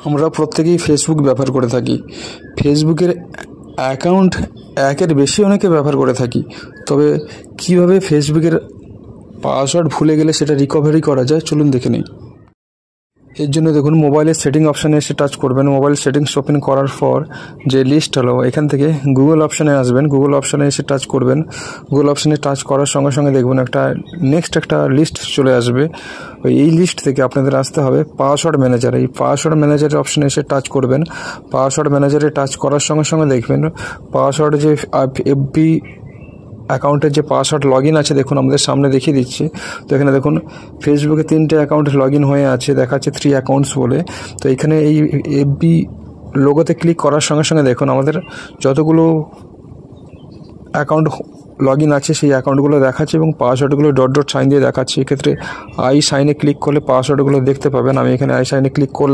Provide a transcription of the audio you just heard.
আমরা প্রত্যেকেই ফেসবুক ব্যবহার করে থাকি। ফেসবুকের অ্যাকাউন্ট একের বেশি অনেকে ব্যবহার করে থাকি। তবে কিভাবে ফেসবুকের পাসওয়ার্ড ভুলে গেলে সেটা রিকভারি করা যায় চলুন দেখে নিই। এর জন্য দেখুন মোবাইলের সেটিং অপশানে এসে টাচ করবেন। মোবাইল সেটিংস ওপেন করার পর যে লিস্ট হলো এখান থেকে গুগল অপশানে আসবেন। গুগল অপশানে এসে টাচ করবেন। গুগল অপশানে টাচ করার সঙ্গে সঙ্গে দেখবেন একটা লিস্ট চলে আসবে। এই লিস্ট থেকে আপনাদের আসতে হবে পাসওয়ার্ড ম্যানেজার। এই পাসওয়ার্ড ম্যানেজারের অপশানে এসে টাচ করবেন। পাসওয়ার্ড ম্যানেজারে টাচ করার সঙ্গে সঙ্গে দেখবেন পাসওয়ার্ড যে এফবি অ্যাকাউন্টের যে পাসওয়ার্ড লগ ইন আছে দেখুন আমাদের সামনে দেখিয়ে দিচ্ছি। তো এখানে দেখুন ফেসবুকে 3টে অ্যাকাউন্ট লগ ইন হয়ে আছে, দেখাচ্ছে 3 অ্যাকাউন্টস বলে। তো এখানে এই এফবি লোগোতে ক্লিক করার সঙ্গে সঙ্গে দেখুন আমাদের যতগুলো অ্যাকাউন্ট লগ ইন আছে সেই অ্যাকাউন্টগুলো দেখাচ্ছে এবং পাসওয়ার্ডগুলো ডট সাইন দিয়ে দেখাচ্ছে। এক্ষেত্রে আই সাইনে ক্লিক করলে পাসওয়ার্ডগুলো দেখতে পাবেন। আমি এখানে আই সাইনে ক্লিক করলাম।